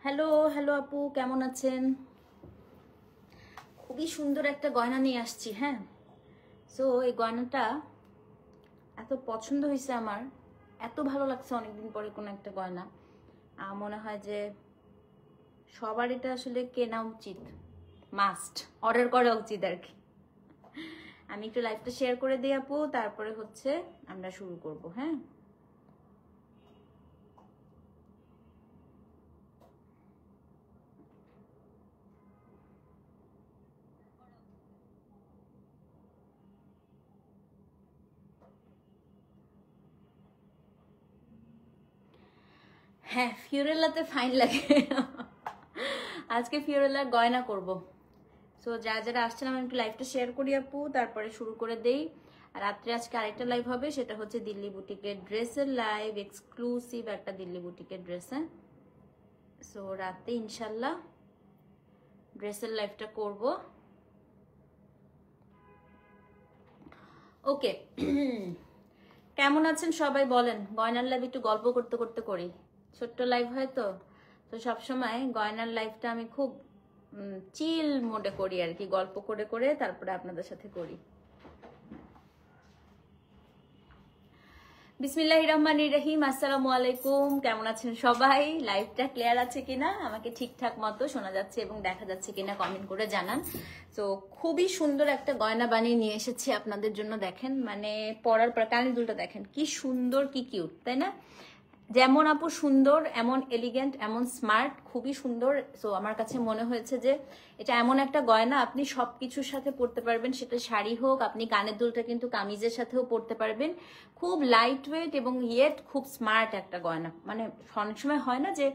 Hello hello আপু, কেমন আছেন? খুবই সুন্দর একটা গয়না নিয়ে আসছি। হ্যাঁ, সো এই গয়নাটা এত পছন্দ হয়েছে আমার, এত ভালো লাগছে অনেকদিন পরে কোনো একটা গয়না। মনে হয় যে সবার এটা আসলে কেনা উচিত, মাস্ট অর্ডার করা উচিত আর কি। আমি একটু লাইভটা শেয়ার করে দিই আপু, তারপরে হচ্ছে আমরা শুরু করব। হ্যাঁ, হ্যাঁ ফিওরেলাতে ফাইন লাগে। আজকে ফিওরেলার গয়না করব। সো যারা যারা আসছেন আমি একটু লাইভটা শেয়ার করি আপু, তারপরে শুরু করে দেই। আর রাত্রে আজকে আরেকটা লাইভ হবে, সেটা হচ্ছে দিল্লি বুটিকের ড্রেসের লাইভ, এক্সক্লুসিভ একটা দিল্লি বুটিকের ড্রেস। হ্যাঁ, সো রাতে ইনশাল্লাহ ড্রেসের লাইভটা করব। ওকে, কেমন আছেন সবাই বলেন? গয়নার লাইভ একটু গল্প করতে করতে করি, ছোট্ট লাইভ হয় তো। তো সবসময় গয়নার লাইভটা আমি খুব চিল মোডে করি আর কি, গল্প করে করে তারপরে আপনাদের সাথে করি। বিসমিল্লাহির রহমানির রহিম। আসসালামু আলাইকুম, কেমন আছেন সবাই? লাইভটা ক্লিয়ার আছে কিনা, আমাকে ঠিকঠাক মতো শোনা যাচ্ছে এবং দেখা যাচ্ছে কিনা কমেন্ট করে জানান। তো খুবই সুন্দর একটা গয়না বানিয়ে নিয়ে এসেছি আপনাদের জন্য। দেখেন, মানে পরার পর কানের দুলটা দেখেন কি সুন্দর, কি কিউট, তাই না? যেমন আপু সুন্দর, এমন এলিগেন্ট, এমন স্মার্ট, খুবই সুন্দর। সো আমার কাছে মনে হয়েছে যে এটা এমন একটা গয়না আপনি সবকিছুর সাথে পরতে পারবেন, সেটা শাড়ি হোক, আপনি কানের দুলটা কিন্তু কামিজের সাথেও পরতে পারবেন। খুব লাইট ওয়েট এবং ইয়েট খুব স্মার্ট একটা গয়না। মানে অনেক সময় হয় না যে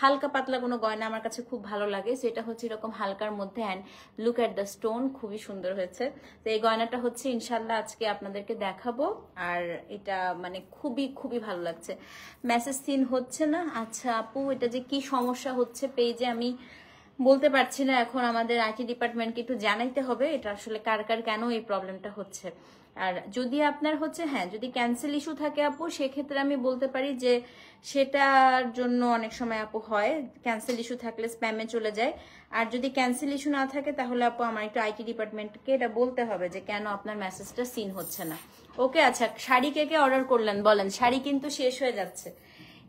হালকা পাতলা কোনো গয়না, আমার কাছে খুব ভালো লাগে। সেটা হচ্ছে এরকম হালকার মধ্যে। And look at the stone, খুবই সুন্দর হয়েছে। তো এই গয়নাটা হচ্ছে ইনশাল্লাহ আজকে আপনাদেরকে দেখাবো। আর এটা মানে খুবই খুবই ভালো লাগছে। মেসেজ সিন হচ্ছে না? আচ্ছা আপু, এটা যে কি সমস্যা হচ্ছে পেজে আমি বলতে পারছি না এখন। আমাদের আইটি ডিপার্টমেন্টকে একটু জানাইতে হবে এটা আসলে কার কার কেন এই প্রবলেমটা হচ্ছে। আর যদি আপনার হচ্ছে, হ্যাঁ, যদি ক্যান্সেল ইস্যু থাকে আপু, সেক্ষেত্রে আমি বলতে পারি যে সেটার জন্য অনেক সময় আপু হয়, ক্যান্সেল ইস্যু থাকলে স্প্যামে চলে যায়। আর যদি ক্যান্সেল ইস্যু না থাকে তাহলে আপু আমার একটু আইটি ডিপার্টমেন্টকে এটা বলতে হবে যে কেন আপনার মেসেজটা সিন হচ্ছে না। ওকে, আচ্ছা শাড়ি কে কে অর্ডার করলেন বলেন? শাড়ি কিন্তু শেষ হয়ে যাচ্ছে।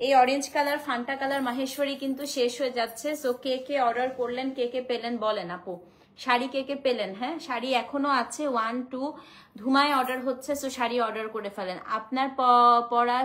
এই orange colour, Fanta colour Maheshwari কিন্তু শেষ হয়ে যাচ্ছে। সো কে কে অর্ডার করলেন, কে কে পেলেন বলেন আপু? শাড়ি কে কে পেলেন? হ্যাঁ, শাড়ি এখনো আছে, 1 2 ধুমায় অর্ডার হচ্ছে। সো শাড়ি অর্ডার করে ফেলেন। আপনার পরা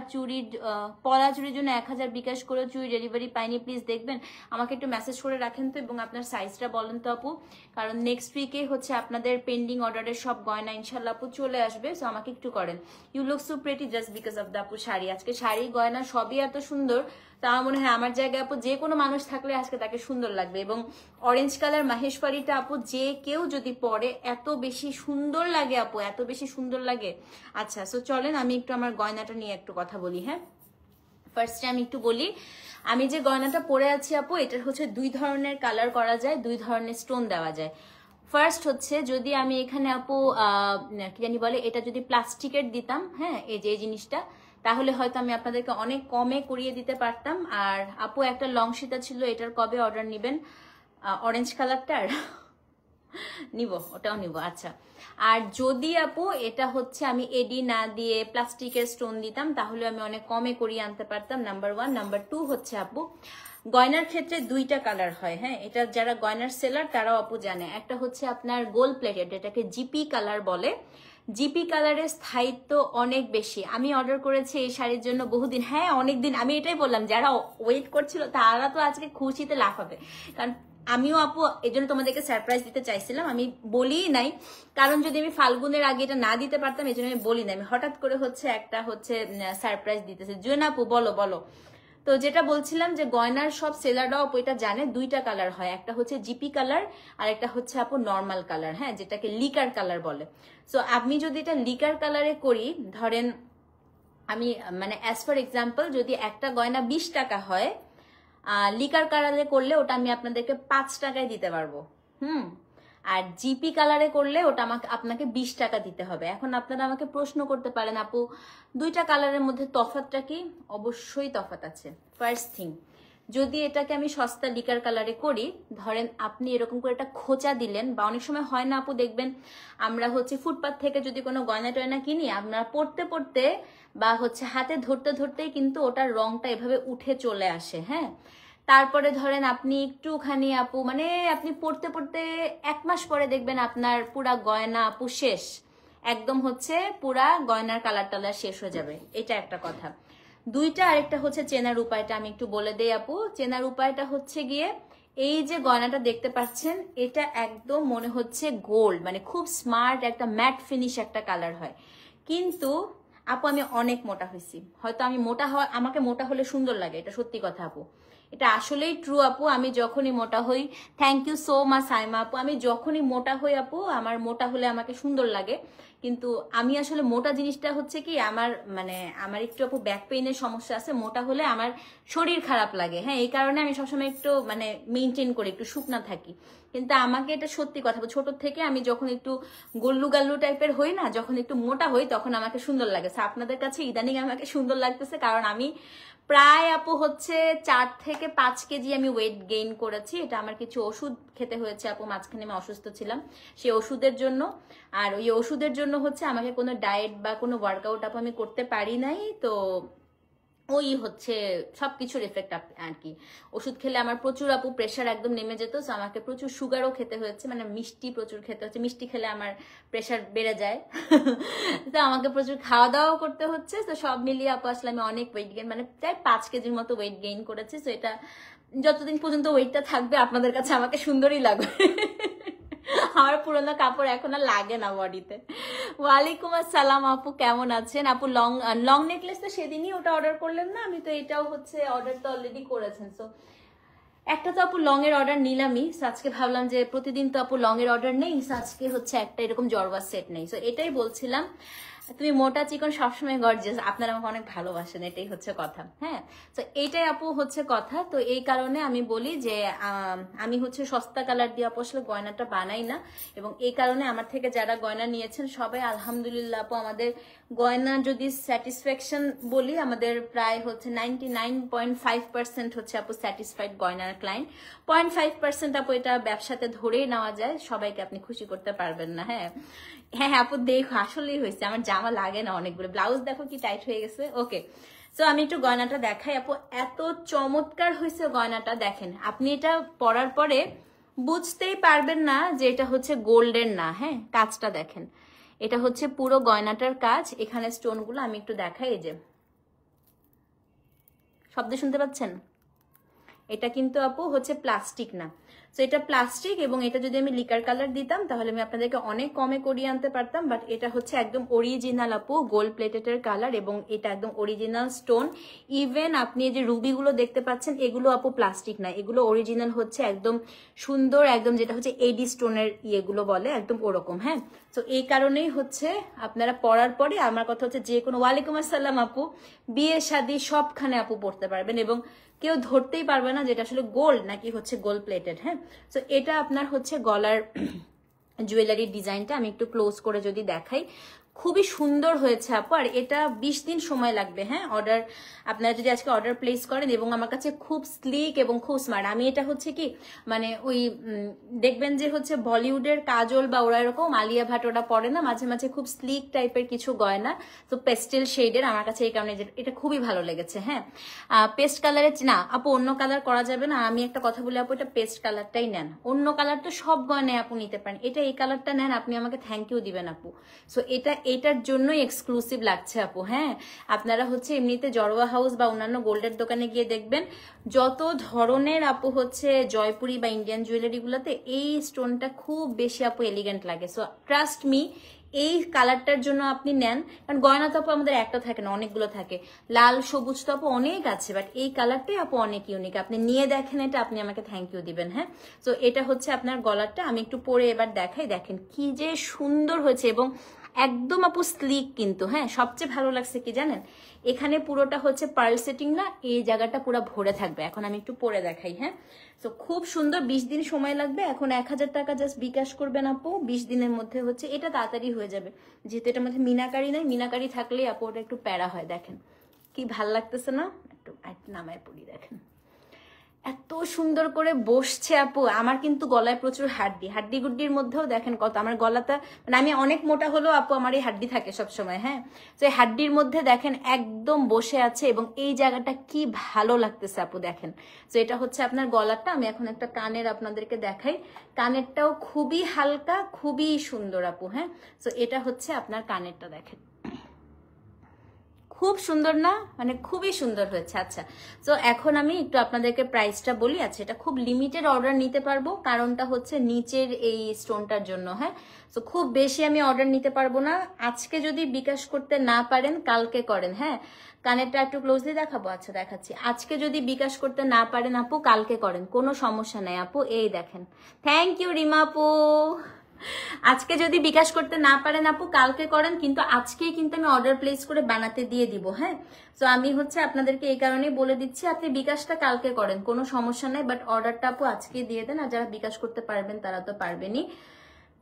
চুরির জন্য 1000 বিকাশ করে চুরি ডেলিভারি পাইনি, প্লিজ দেখবেন। আমাকে একটু মেসেজ করে রাখেন তো, এবং আপনার সাইজটা বলেন তো আপু, কারণ নেক্সট উইকে হচ্ছে আপনাদের পেন্ডিং অর্ডারের সব গয়না ইনশাল্লাহ আপু চলে আসবে। সো আমাকে একটু করেন। You look so pretty just because of the আপু শাড়ি। আজকে শাড়ি গয়না সবই এত সুন্দর, তা আমার মনে হয় আমার জায়গায় আপু যে কোনো মানুষ থাকলে আজকে তাকে সুন্দর লাগবে। এবং অরেঞ্জ কালার মাহেশ্বরীটা আপু যে কেউ যদি পরে এত বেশি সুন্দর লাগে আপু, এত বেশি সুন্দর লাগে। আচ্ছা, সো চলেন আমি একটু আমার গয়নাটা নিয়ে একটু কথা বলি। হ্যাঁ, ফার্স্টে আমি একটু বলি, আমি যে গয়নাটা পরে আছি আপু, এটার হচ্ছে 2 ধরনের কালার করা যায়, 2 ধরনের স্টোন দেওয়া যায়। ফার্স্ট হচ্ছে যদি আমি এখানে আপু কি জানি বলে, এটা যদি প্লাস্টিকের দিতাম, হ্যাঁ, এই যে এই জিনিসটা, তাহলে হয়তো আমি আপনাদেরকে অনেক কমে করিয়ে দিতে পারতাম। আর আপু একটা লং সীতা ছিল, এটার কবে অর্ডার নেবেন? অরেঞ্জ কালারটার নিব, ওটাও নিব। আচ্ছা, আর যদি আপু এটা হচ্ছে আমি এডি না দিয়ে প্লাস্টিকের স্টোন দিতাম, তাহলে আমি অনেক কমে করিয়ে আনতে পারতাম। নাম্বার 1। নাম্বার 2 হচ্ছে আপু, গয়নার ক্ষেত্রে 2টা কালার হয়। হ্যাঁ, এটা যারা গয়নার সেলার তারাও আপু জানে। একটা হচ্ছে আপনার গোল্ড প্লেটেড, এটাকে জিপি কালার বলে। জিপি কালারের স্থায়িত্ব অনেক বেশি। আমি অর্ডার করেছি এই শাড়ির জন্য বহুদিন, হ্যাঁ অনেকদিন। আমি এটাই বললাম, যারা ওয়েট করছিল তারা তো আজকে খুশিতে লাফাবে, কারণ আমিও আপু এই জন্য তোমাদেরকে সারপ্রাইজ দিতে চাইছিলাম। আমি বলি নাই, কারণ যদি আমি ফাল্গুনের আগে এটা না দিতে পারতাম, এই জন্য আমি বলি নাই। আমি হঠাৎ করে হচ্ছে একটা হচ্ছে সারপ্রাইজ দিতেছি। জুয়েন আপু বলো বলো। তো যেটা বলছিলাম যে গয়নার সব সেলাররাও আপু এটা জানে, 2টা কালার হয়, একটা হচ্ছে জিপি কালার আর একটা হচ্ছে আপু নর্মাল কালার, হ্যাঁ, যেটাকে লিকার কালার বলে। সো আমি যদি এটা লিকার কালারে করি, ধরেন আমি মানে অ্যাজ ফর এক্সাম্পল, যদি একটা গয়না 20 টাকা হয়, লিকার কালারে করলে ওটা আমি আপনাদেরকে 5 টাকায় দিতে পারবো। আর জিপি কালারে করলে ওটা আমাকে আপনাকে 20 টাকা দিতে হবে। এখন আপনারা আমাকে প্রশ্ন করতে পারেন, আপু 2টা কালারের মধ্যে তফাৎটা কি? অবশ্যই তফাৎ আছে। ফার্স্ট থিং, যদি এটাকে আমি সস্তা লিকার কালারে করি, ধরেন আপনি এরকম করে একটা খোঁচা দিলেন, বা অনেক সময় হয় না আপু, দেখবেন আমরা হচ্ছে ফুটপাত থেকে যদি কোনো গয়না টয়না কিনি, আমরা পড়তে পড়তে বা হচ্ছে হাতে ধরতে ধরতেই কিন্তু ওটার রংটা এভাবে উঠে চলে আসে। হ্যাঁ, তারপরে ধরেন আপনি একটুখানি আপু মানে আপনি পড়তে পড়তে 1 মাস পরে দেখবেন আপনার পুরা গয়না আপু শেষ, একদম হচ্ছে পুরা গয়নার কালার টালার শেষ হয়ে যাবে। এটা একটা কথা। দুইটা আরেকটা হচ্ছে চেনার উপায়টা আমি একটু বলে দেই আপু। চেনার উপায়টা হচ্ছে গিয়ে, এই যে গয়নাটা দেখতে পাচ্ছেন, এটা একদম মনে হচ্ছে গোল্ড, মানে খুব স্মার্ট একটা ম্যাট ফিনিশ একটা কালার হয়। কিন্তু আপু আমি অনেক মোটা হয়েছি, হয়তো আমি মোটা হওয়া, আমাকে মোটা হলে সুন্দর লাগে, এটা সত্যি কথা আপু, এটা আসলেই ট্রু আপু। আমি যখনই মোটা হই, thank you so much Saima আপু, আমি যখনই মোটা হই আপু, আমার মোটা হলে আমাকে সুন্দর লাগে। কিন্তু আমি আসলে মোটা জিনিসটা হচ্ছে কি, আমার মানে আমার একটু আপু ব্যাক পেইনের সমস্যা আছে, মোটা হলে আমার শরীর খারাপ লাগে। হ্যাঁ, এই কারণে আমি সবসময় একটু মানে মেনটেন করি, একটু শুকনা থাকি। কিন্তু আমাকে এটা সত্যি কথা, ছোট থেকে আমি যখন একটু গল্লু গাল্লু টাইপের হই না, যখন একটু মোটা হই তখন আমাকে সুন্দর লাগে। আপনাদের কাছে ইদানিং আমাকে সুন্দর লাগতেছে, কারণ আমি প্রায় আপু হচ্ছে 4 থেকে 5 কেজি আমি ওয়েট গেইন করেছি। এটা আমার কিছু ওষুধ খেতে হয়েছে আপু, মাঝখানে আমি অসুস্থ ছিলাম সেই ওষুধের জন্য। আর ওই ওষুধের জন্য হচ্ছে আমাকে কোনো ডায়েট বা কোনো ওয়ার্কআউট আপু আমি করতে পারি নাই, তো ওই হচ্ছে সবকিছুর এফেক্ট আর কি। ওষুধ খেলে আমার প্রচুর আপু প্রেশার একদম নেমে যেত, তো আমাকে প্রচুর সুগারও খেতে হয়েছে, মানে মিষ্টি প্রচুর খেতে হচ্ছে, মিষ্টি খেলে আমার প্রেশার বেড়ে যায় তো আমাকে প্রচুর খাওয়া দাওয়াও করতে হচ্ছে। তো সব মিলিয়ে আপু আসলে আমি অনেক ওয়েট গেইন, মানে প্রায় 5 কেজির মতো ওয়েট গেইন করেছি। তো এটা যতদিন পর্যন্ত ওয়েটটা থাকবে আপনাদের কাছে আমাকে সুন্দরই লাগবে আমার পুরোনো কাপড় এখন আর লাগে না বডিতে। ওয়ালাইকুম আসসালাম আপু, কেমন আছেন আপু? লং লং নেকলেস তো সেদিনই ওটা অর্ডার করলেন না? আমি তো এটাও হচ্ছে অর্ডার তো অলরেডি করেছেন। সো একটা তো আপু লং এর অর্ডার নিলামই, আজকে ভাবলাম যে প্রতিদিন তো আপু লং এর অর্ডার নেই, আজকে হচ্ছে একটা এরকম জরবার সেট নেই। সো এটাই বলছিলাম, তুমি মোটা চিকন সবসময় গর্জিয়াস, আপনারা আমাকে অনেক ভালোবাসেন, এটাই হচ্ছে কথা। হ্যাঁ, তো এইটাই আপু হচ্ছে কথা। তো এই কারণে আমি বলি যে আমি হচ্ছে সস্তা কালার দিয়ে আপু আসলে গয়নাটা বানাই না, এবং এই কারণে আমার থেকে যারা গয়না নিয়েছেন সবাই আলহামদুলিল্লাহ আপু, আমাদের গয়না যদি স্যাটিসফ্যাকশন বলি, আমাদের প্রায় হচ্ছে 99.5% হচ্ছে আপু স্যাটিসফাইড গয়নার ক্লায়েন্ট। 0.5% আপু এটা ব্যবসাতে ধরেই নেওয়া যায়, সবাইকে আপনি খুশি করতে পারবেন না। হ্যাঁ হ্যাঁ আপু দেখো, আসলেই হয়েছে, আমার জামা লাগে না অনেকগুলো, ব্লাউজ দেখো কি টাইট হয়ে গেছে। ওকে, সো আমি একটু গয়নাটা দেখাই আপু, এত চমৎকার হয়েছে গয়নাটা। দেখেন আপনি এটা পরার পরে বুঝতেই পারবেন না যে এটা হচ্ছে গোল্ডের না। হ্যাঁ, কাজটা দেখেন, এটা হচ্ছে পুরো গয়নাটার কাজ। এখানে স্টোনগুলো আমি একটু দেখাই, এই যে শব্দ শুনতে পাচ্ছেন, এটা কিন্তু আপু হচ্ছে প্লাস্টিক না। তো এটা প্লাস্টিক, এবং এটা যদি আমি লিকার কালার দিতাম তাহলে আমি আপনাদেরকে অনেক কমে করিয়ে আনতে পারতাম, বাট এটা হচ্ছে একদম অরিজিনাল আপু গোল্ড প্লেটেড কালার, এবং এটা একদম অরিজিনাল স্টোন। ইভেন আপনি এই যে রুবিগুলো দেখতে পাচ্ছেন, এগুলো আপু প্লাস্টিক না, এগুলো অরিজিনাল হচ্ছে একদম সুন্দর, একদম যেটা হচ্ছে এডি স্টোনের ইয়েগুলো বলে, একদম ওরকম। হ্যাঁ, তো এই কারণেই হচ্ছে আপনারা পরার পরে, আমার কথা হচ্ছে যে কোনো, ওয়ালাইকুম আসসালাম আপু, বিয়ে শাদী সবখানে আপু পড়তে পারবেন, এবং কেউ ধরতেই পারবে না যেটা আসলে গোল্ড নাকি হচ্ছে গোল্ড প্লেটেড। হ্যাঁ, তো এটা আপনার হচ্ছে গলার জুয়েলারির ডিজাইনটা আমি একটু ক্লোজ করে যদি দেখাই, খুবই সুন্দর হয়েছে আপু। আর এটা 20 দিন সময় লাগবে। হ্যাঁ, অর্ডার আপনারা যদি আজকে অর্ডার প্লেস করেন, এবং আমার কাছে খুব স্লিক এবং খুব স্মার্ট। আমি এটা হচ্ছে কি মানে ওই দেখবেন যে হচ্ছে বলিউডের কাজল বা ওরা এরকম আলিয়া ভাট ওরা পরে না, মাঝে মাঝে খুব স্লিক টাইপের কিছু গয়না, তো পেস্টেল শেডের আমার কাছে এই কারণে এটা খুবই ভালো লেগেছে। হ্যাঁ, পেস্ট কালারের না আপু, অন্য কালার করা যাবে না। আমি একটা কথা বলি আপু, এটা পেস্ট কালারটাই নেন, অন্য কালার তো সব গয়নায় আপু নিতে পারেন, এটা এই কালারটা নেন, আপনি আমাকে থ্যাংক ইউ দিবেন আপু। সো এটার জন্যই এক্সক্লুসিভ লাগছে আপু। হ্যাঁ, আপনারা হচ্ছে এমনিতে জরোয়া হাউস বা অন্যান্য গোল্ডের দোকানে গিয়ে দেখবেন, যত ধরনের আপু হচ্ছে জয়পুরি বা ইন্ডিয়ান জুয়েলারি গুলোতে এই স্টোনটা খুব বেশি আপু এলিগেন্ট লাগে। সো ট্রাস্ট মি, এই কালারটার জন্য আপনি নেন, কারণ গয়না তো আপু আমাদের একটা থাকে না, অনেকগুলো থাকে, লাল সবুজ তো আপু অনেক আছে, বাট এই কালারটাই আপু অনেক ইউনিক। আপনি নিয়ে দেখেন এটা, আপনি আমাকে থ্যাংক ইউ দিবেন। হ্যাঁ, তো এটা হচ্ছে আপনার গলারটা, আমি একটু পরে এবার দেখাই, দেখেন কি যে সুন্দর হয়েছে, এবং একদম আপু স্লিক কিন্তু। হ্যাঁ, সবচেয়ে ভালো লাগছে কি জানেন, এখানে পুরোটা হচ্ছে পার্ল সেটিং না, এই জায়গাটা পুরো ভরে থাকবে। এখন আমি একটু পরে দেখাই। হ্যাঁ, তো খুব সুন্দর, 20 দিন সময় লাগবে। এখন 1000 টাকা জাস্ট বিকাশ করবেন আপু, 20 দিনের মধ্যে হচ্ছে এটা তাড়াতাড়ি হয়ে যাবে, যেহেতু এটার মধ্যে মিনাকারি নাই, মিনাকারি থাকলেই আপু ওটা একটু প্যারা হয়। দেখেন কি ভাল লাগতেছে না, একটু নামায় পড়ি, দেখেন এত সুন্দর করে বসছে আপু। আমার কিন্তু গলায় প্রচুর হাড্ডি গুড্ডির মধ্যেও দেখেন কত আমার গলাটা, মানে আমি অনেক মোটা হলেও আপু আমার এই হাড্ডি থাকে সবসময়। হ্যাঁ, তো এই হাড্ডির মধ্যে দেখেন একদম বসে আছে এবং এই জায়গাটা কি ভালো লাগতেছে আপু দেখেন। তো এটা হচ্ছে আপনার গলাটা। আমি এখন একটা কানের আপনাদেরকে দেখাই। কানেরটাও খুবই হালকা, খুবই সুন্দর আপু। হ্যাঁ, তো এটা হচ্ছে আপনার কানেরটা দেখেন, খুব সুন্দর না, মানে খুবই সুন্দর হয়েছে। আচ্ছা, তো এখন আমি একটু আপনাদেরকে প্রাইসটা বলি। আচ্ছা, এটা খুব লিমিটেড অর্ডার নিতে পারবো, কারণটা হচ্ছে নিচের এই স্টোনটার জন্য। হ্যাঁ, তো খুব বেশি আমি অর্ডার নিতে পারবো না। আজকে যদি বিকাশ করতে না পারেন কালকে করেন। হ্যাঁ, কানেরটা একটু ক্লোজলি দেখাবো। আচ্ছা দেখাচ্ছি। আজকে যদি বিকাশ করতে না পারেন আপু কালকে করেন, কোনো সমস্যা নাই আপু। এই দেখেন, থ্যাংক ইউ রিমা আপু। আজকে যদি বিকাশ করতে না পারেন আপু কালকে করেন, কিন্তু আজকেই কিন্তু আমি অর্ডার প্লেস করে বানাতে দিয়ে দিব। হ্যাঁ, তো আমি হচ্ছে আপনাদেরকে এই কারণেই বলে দিচ্ছি, আপনি বিকাশটা কালকে করেন কোনো সমস্যা নাই, বাট অর্ডারটা আপু আজকে দিয়ে দেন। আর যারা বিকাশ করতে পারবেন তারা তো পারবেনই।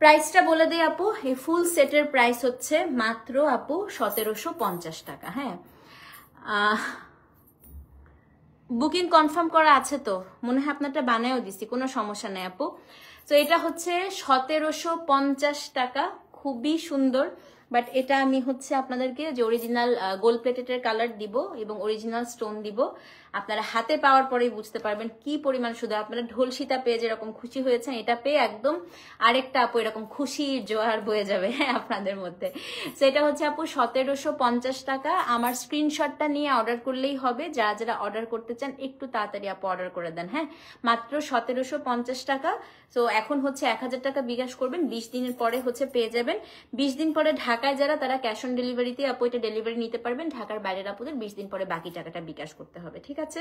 প্রাইসটা বলে দিই আপু, এই ফুল সেটের প্রাইস হচ্ছে মাত্র আপু 1750 টাকা। হ্যাঁ, বুকিং কনফার্ম করা আছে তো, মনে হয় আপনারটা বানায়ও দিছি, কোনো সমস্যা নেই আপু। তো এটা হচ্ছে 1750 টাকা, খুবই সুন্দর। বাট এটা আমি হচ্ছে আপনাদেরকে যে অরিজিনাল গোল্ড প্লেটেটের কালার দিব এবং অরিজিনাল স্টোন দিব। আপনারা হাতে পাওয়ার পরেই বুঝতে পারবেন কি পরিমাণ। শুধু আপনারা ঢোল সীতা পেয়ে যেরকম খুশি হয়েছেন, এটা পেয়ে একদম আরেকটা আপু এরকম খুশির জোয়ার বয়ে যাবে হ্যাঁ আপনাদের মধ্যে। তো এটা হচ্ছে আপু 1750 টাকা। আমার স্ক্রিনশটটা নিয়ে অর্ডার করলেই হবে। যারা যারা অর্ডার করতে চান একটু তাড়াতাড়ি আপু অর্ডার করে দেন। হ্যাঁ, মাত্র 1750 টাকা। তো এখন হচ্ছে 1000 টাকা বিকাশ করবেন, 20 দিনের পরে হচ্ছে পেয়ে যাবেন। 20 দিন পরে ঢাকায় যারা, তারা ক্যাশ অন ডেলিভারিতে আপু এটা ডেলিভারি নিতে পারবেন। ঢাকার বাইরের আপুদের 20 দিন পরে বাকি টাকাটা বিকাশ করতে হবে। ঠিক আছে,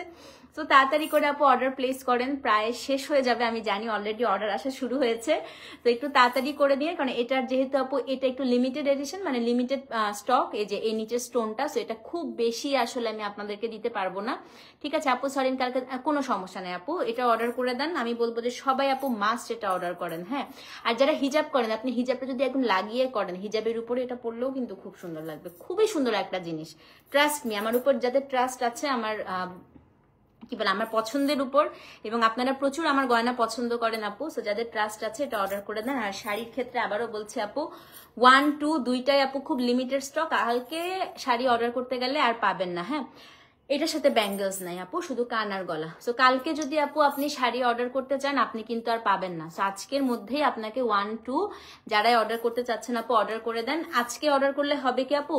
তো তাড়াতাড়ি করে আপু অর্ডার প্লেস করেন, প্রায় শেষ হয়ে যাবে আমি জানি, অলরেডি অর্ডার আসা শুরু হয়েছে। তো একটু তাড়াতাড়ি করে দিয়ে, কারণ এটার যেহেতু আপু এটা একটু লিমিটেড এডিশন, মানে লিমিটেড স্টক। এই যে এই নিচের স্টোনটা, সো এটা খুব বেশি আসলে আমি আপনাদেরকে দিতে পারবো না। ঠিক আছে আপু, সরি কালকে কোনো সমস্যা নেই আপু, এটা অর্ডার করে দেন। আমি বলবো যে সবাই আপু মাস্ট এটা অর্ডার করেন। হ্যাঁ, আর যারা হিজাব করেন, আপনি হিজাবটা যদি একদম লাগিয়ে করেন, হিজাবের উপরে এটা পরলেও কিন্তু খুব সুন্দর লাগবে। খুবই সুন্দর একটা জিনিস, ট্রাস্ট মি। আমার উপর যাদের ট্রাস্ট আছে, আমার কি বলে, আমার পছন্দের উপর, এবং আপনারা প্রচুর আমার গয়না পছন্দ করেন আপু, সো যাদের ট্রাস্ট আছে এটা অর্ডার করে দেন। আর শাড়ির ক্ষেত্রে আবারও বলছি আপু, 1, 2 দুইটাই আপু খুব লিমিটেড স্টক। কালকে শাড়ি অর্ডার করতে গেলে আর পাবেন না। হ্যাঁ, এটার সাথে ব্যাঙ্গেলস নাই আপু, শুধু কান আর গলা। সো কালকে যদি আপু আপনি শাড়ি অর্ডার করতে চান, আপনি কিন্তু আর পাবেন না। সো আজকের মধ্যেই আপনাকে 1, 2 যারাই অর্ডার করতে চাচ্ছেন আপু অর্ডার করে দেন। আজকে অর্ডার করলে হবে কি আপু,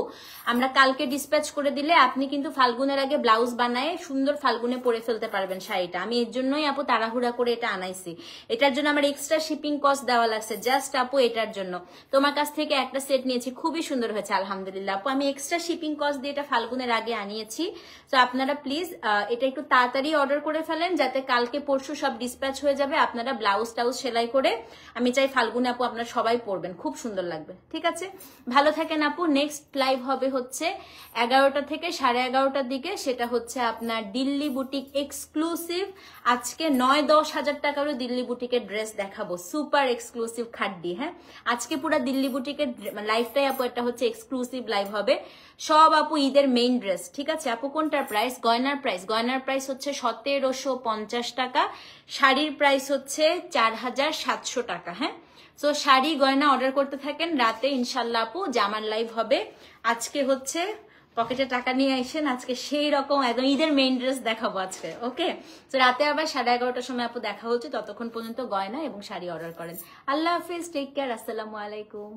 আমরা কালকে ডিসপ্যাচ করে দিলে আপনি কিন্তু ফাল্গুনের আগে ব্লাউজ বানায় সুন্দর ফাল্গুনে পরে ফেলতে পারবেন শাড়িটা। আমি এর জন্যই আপু তাড়াহুড়া করে এটা আনাইছি। এটার জন্য আমার এক্সট্রা শিপিং কস্ট দেওয়া লাগছে জাস্ট আপু এটার জন্য। তোমার কাছ থেকে একটা সেট নিয়েছি, খুবই সুন্দর হয়েছে আলহামদুলিল্লাহ আপু। আমি এক্সট্রা শিপিং কস্ট দিয়ে এটা ফাল্গুনের আগে আনিয়েছি। তো আপনারা প্লিজ এটা একটু তাড়াতাড়ি অর্ডার করে ফেলেন, যাতে কালকে পরশু সব ডিসপ্যাচ হয়ে যাবে। আপনারা ব্লাউজ টাউজ সেলাই করে, আমি চাই ফাল্গুনে আপু আপনারা সবাই পরবেন, খুব সুন্দর লাগবে। ঠিক আছে, ভালো থাকেন আপু। নেক্সট লাইভ হবে হচ্ছে 11টা থেকে 11:30টার দিকে, সেটা হচ্ছে আপনার দিল্লি বুটিক এক্সক্লুসিভ। আজকে 9-10 হাজার টাকারও দিল্লি বুটিকের ড্রেস দেখাবো, সুপার এক্সক্লুসিভ খাড্ডি। হ্যাঁ, আজকে পুরো দিল্লি বুটিকের লাইভটাই আপু একটা হচ্ছে এক্সক্লুসিভ লাইভ হবে, সব আপু ঈদের মেইন ড্রেস। ঠিক আছে আপু, কোনটার প্রাইস? গয়নার প্রাইস হচ্ছে 1750 টাকা। শাড়ির প্রাইস হচ্ছে 4700 টাকা। হ্যাঁ, সো শাড়ি গয়না অর্ডার করতে থাকেন। রাতে ইনশাল্লাহ আপু জামার লাইভ হবে। আজকে হচ্ছে পকেটে টাকা নিয়ে আসেন, আজকে সেই রকম একদম ঈদের মেইন ড্রেস দেখাবো আজকে। ওকে, তো রাতে আবার 11:30টার সময় আপু দেখা হচ্ছে। ততক্ষণ পর্যন্ত গয়না এবং শাড়ি অর্ডার করেন। আল্লাহ হাফিজ, টেক কেয়ার, আসসালামু আলাইকুম।